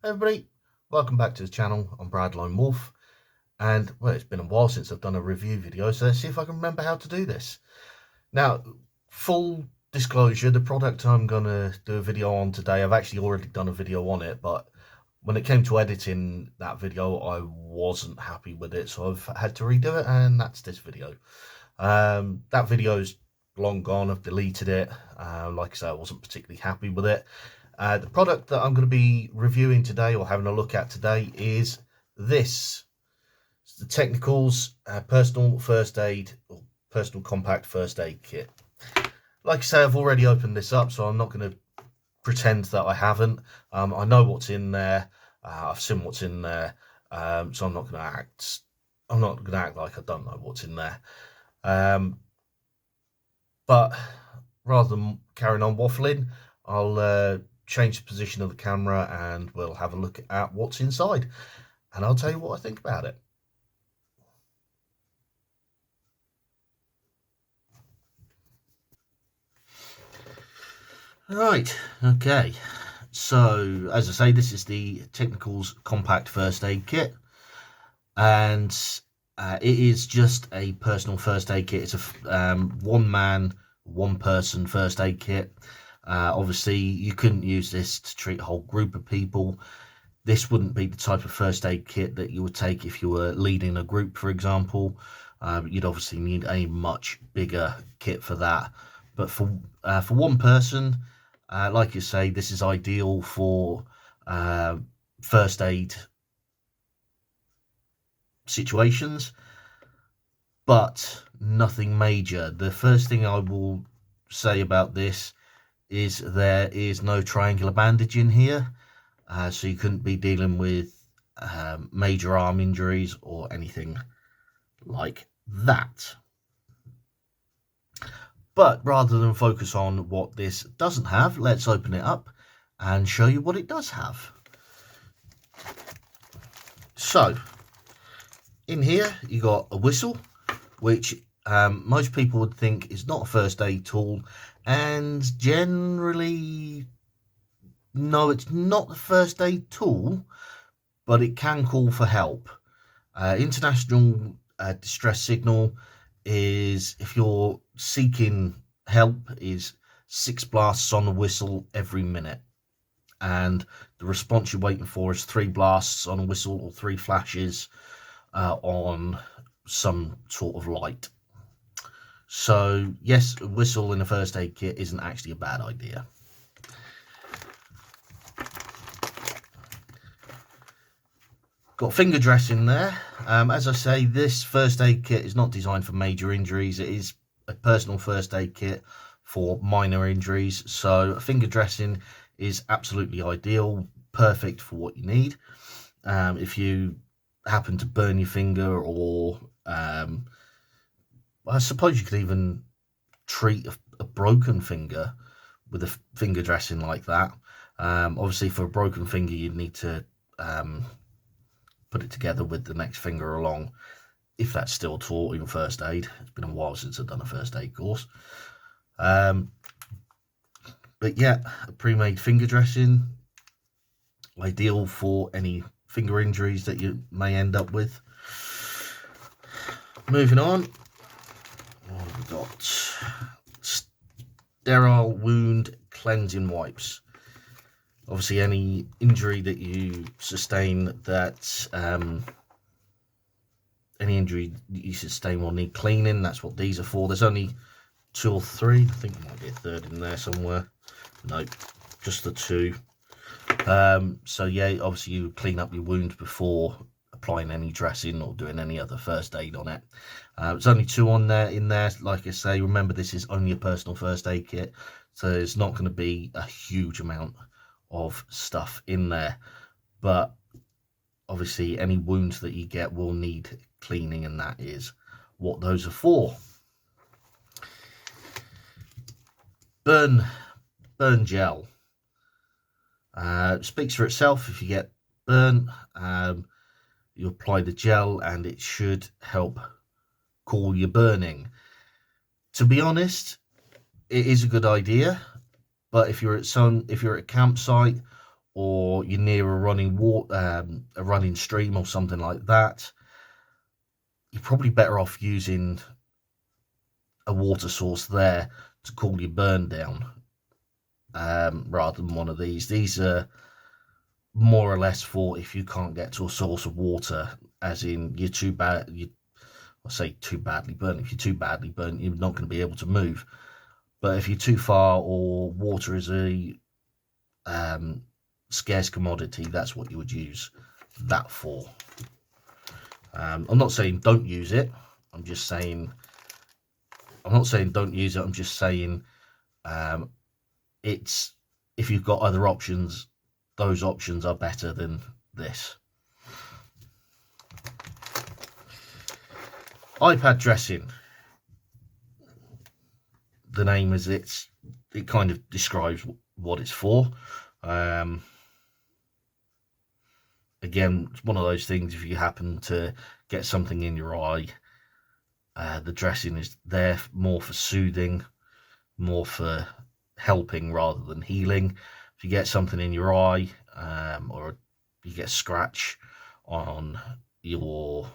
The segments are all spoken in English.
Everybody, welcome back to the channel. I'm Brad Lone Wolf, and well, it's been a while since I've done a review video, so let's see if I can remember how to do this. Now, full disclosure, the product I'm gonna do a video on today, I've actually already done a video on it, but when it came to editing that video, I wasn't happy with it, so I've had to redo it, and that's this video. That video's long gone. I've deleted it. Like I said, I wasn't particularly happy with it. The product that I'm going to be reviewing today, or having a look at today, is this. It's the Techincals personal first aid, or personal compact first aid kit. Like I say, I've already opened this up, so I'm not going to pretend that I haven't. I know what's in there. I've seen what's in there, so I'm not going to act. I'm not going to act like I don't know what's in there. But rather than carrying on waffling, I'll change the position of the camera and we'll have a look at what's inside, and I'll tell you what I think about it. Right, okay, so as I say, this is the Techincals compact first aid kit, and it is just a personal first aid kit. It's a one man, one person first aid kit. Obviously, you couldn't use this to treat a whole group of people. This wouldn't be the type of first aid kit that you would take if you were leading a group, for example. You'd obviously need a much bigger kit for that. But for one person, like you say, this is ideal for first aid situations, but nothing major. The first thing I will say about this is there is no triangular bandage in here, so you couldn't be dealing with major arm injuries or anything like that. But rather than focus on what this doesn't have, let's open it up and show you what it does have. So in here you got a whistle, which most people would think is not a first aid tool, and generally, no, it's not the first aid tool, but it can call for help. International distress signal is, if you're seeking help, is 6 blasts on the whistle every minute, and the response you're waiting for is 3 blasts on a whistle or 3 flashes on some sort of light. So yes, a whistle in a first aid kit isn't actually a bad idea. Got finger dressing there. As I say, this first aid kit is not designed for major injuries. It is a personal first aid kit for minor injuries. So finger dressing is absolutely ideal, perfect for what you need. If you happen to burn your finger, or I suppose you could even treat a broken finger with a finger dressing like that. Obviously, for a broken finger, you'd need to put it together with the next finger along, if that's still taught in first aid. It's been a while since I've done a first aid course. But yeah, a pre-made finger dressing, ideal for any finger injuries that you may end up with. Moving on, we've got sterile wound cleansing wipes. Obviously, any injury that you sustain will need cleaning. That's what these are for. There's only 2 or 3. I think there might be a third in there somewhere. Nope, just the 2. So yeah, obviously you clean up your wound before applying any dressing or doing any other first aid on it. There's only 2 on there in there. Like I say, remember, this is only a personal first aid kit, so it's not going to be a huge amount of stuff in there, but obviously any wounds that you get will need cleaning, and that is what those are for. Burn gel. Speaks for itself. If you get burn, you apply the gel and it should help cool your burning. To be honest, it is a good idea, but if you're at a campsite, or you're near a running a running stream or something like that, you're probably better off using a water source there to cool your burn down, rather than one of these. These are more or less for if you can't get to a source of water, as in you're too bad, I say too badly burnt. If you're too badly burnt, you're not going to be able to move. But if you're too far, or water is a scarce commodity, that's what you would use that for. I'm not saying don't use it. I'm not saying don't use it. I'm just saying it's, if you've got other options, those options are better than this. iPad dressing. The name is it kind of describes what it's for. Again, it's one of those things, if you happen to get something in your eye, the dressing is there more for soothing, more for helping rather than healing. If you get something in your eye, or you get a scratch on your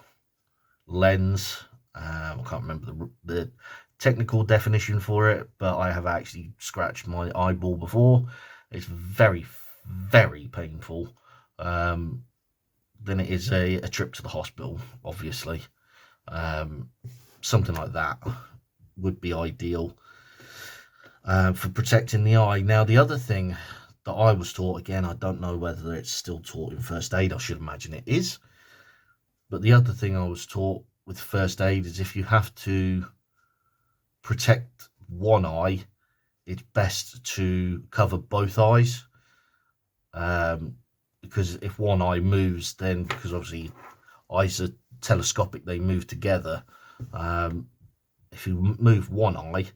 lens, I can't remember the technical definition for it, but I have actually scratched my eyeball before. It's very, very painful. Then it is a trip to the hospital, obviously. Something like that would be ideal for protecting the eye. Now, the other thing that I was taught, again, I don't know whether it's still taught in first aid. I should imagine it is. But the other thing I was taught with first aid is if you have to protect one eye, it's best to cover both eyes. Because if one eye moves, then, because obviously eyes are telescopic, they move together. If you move one eye,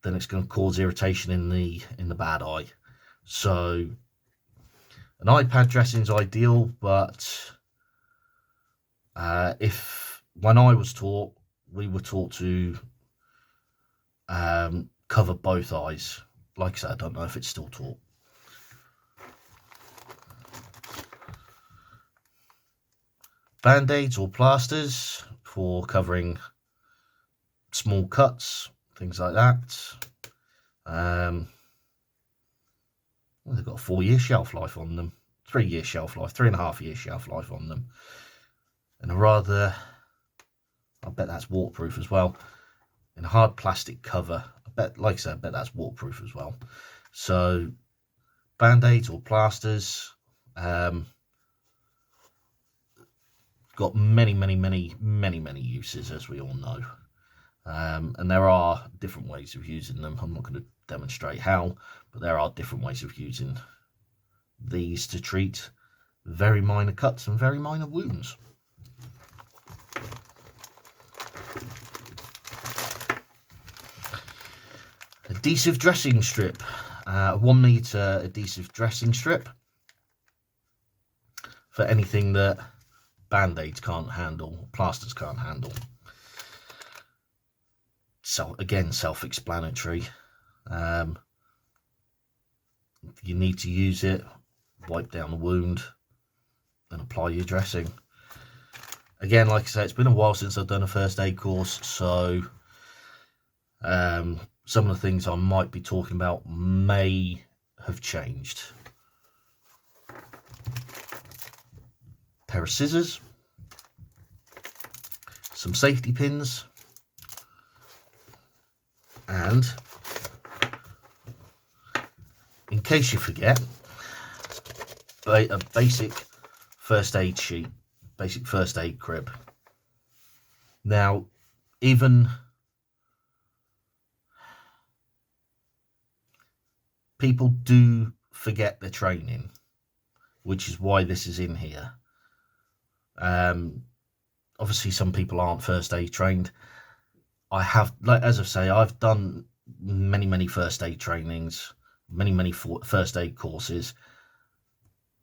then it's going to cause irritation in the bad eye. So an iPad dressing is ideal, but when I was taught, we were taught to cover both eyes. Like I said, I don't know if it's still taught. Band-aids or plasters for covering small cuts, things like that. They've got a 4-year shelf life on them, 3-year shelf life, 3.5-year shelf life on them, and I bet that's waterproof as well. In a hard plastic cover, I bet that's waterproof as well. So band-aids or plasters, got many uses, as we all know. And there are different ways of using them. I'm not going to demonstrate how, but there are different ways of using these to treat very minor cuts and very minor wounds. Adhesive dressing strip, 1 meter adhesive dressing strip for anything that band-aids can't handle, plasters can't handle. So again, self-explanatory. You need to use it, wipe down the wound, and apply your dressing. Again, like I say, it's been a while since I've done a first aid course, so some of the things I might be talking about may have changed. Pair of scissors, some safety pins, and in case you forget, a basic first aid sheet, basic first aid crib. Now, even people do forget their training, which is why this is in here. Obviously some people aren't first aid trained. I have, as I say, I've done many first aid trainings, many first aid courses,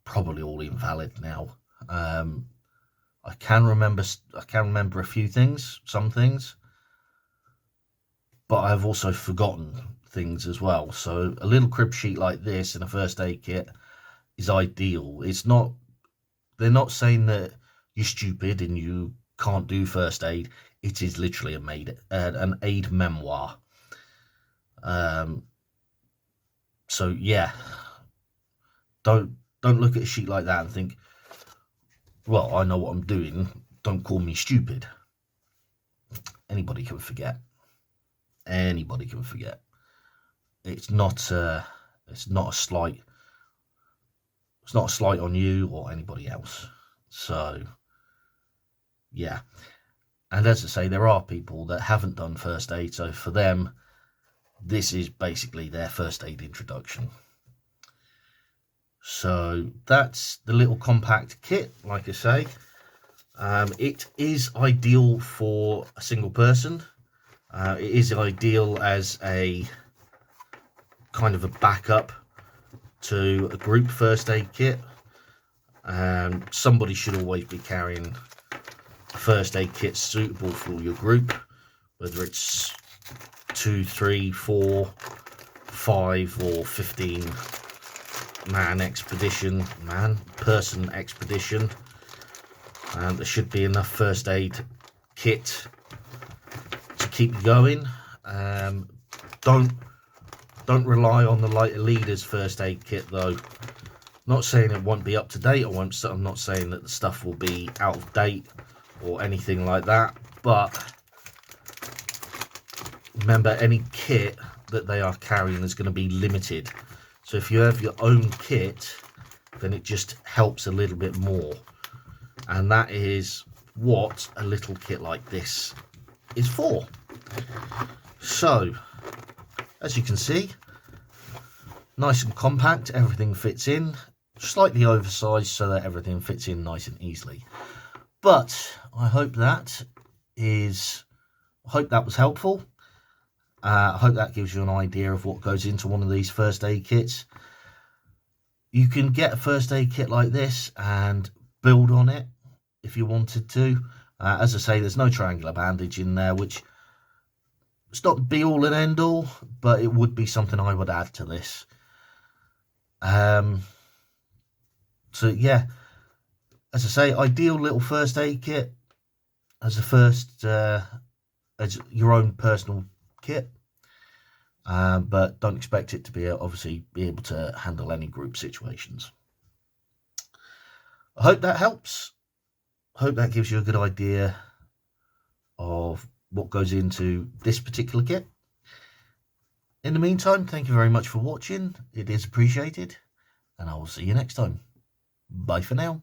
probably all invalid now. I can remember a few things, some things, but I've also forgotten things as well. So a little crib sheet like this in a first aid kit is ideal. It's not, they're not saying that you're stupid and you can't do first aid. It is literally an aid memoir. So yeah, don't look at a sheet like that and think, well, I know what I'm doing, don't call me stupid. Anybody can forget. Anybody can forget. It's not a slight. It's not a slight on you or anybody else. So yeah, and as I say, there are people that haven't done first aid, so for them, this is basically their first aid introduction. So that's the little compact kit. Like I say, it is ideal for a single person. It is ideal as a kind of a backup to a group first aid kit. Somebody should always be carrying a first aid kit suitable for your group, whether it's 2, 3, 4, 5 or 15 person expedition. There should be enough first aid kit to keep you going. Don't rely on the lighter leaders first aid kit though. Not saying it won't be up to date. I'm not saying that the stuff will be out of date or anything like that, but remember, any kit that they are carrying is going to be limited. So if you have your own kit, then it just helps a little bit more. And that is what a little kit like this is for. So, as you can see, nice and compact, everything fits in. Slightly oversized so that everything fits in nice and easily. But I hope that was helpful. I hope that gives you an idea of what goes into one of these first aid kits. You can get a first aid kit like this and build on it if you wanted to. As I say, there's no triangular bandage in there, which it's not the be all and end all, but it would be something I would add to this. So yeah, as I say, ideal little first aid kit as as your own personal kit, but don't expect it to be obviously be able to handle any group situations. I hope that helps. I hope that gives you a good idea of what goes into this particular kit. In the meantime, thank you very much for watching. It is appreciated, and I will see you next time. Bye for now.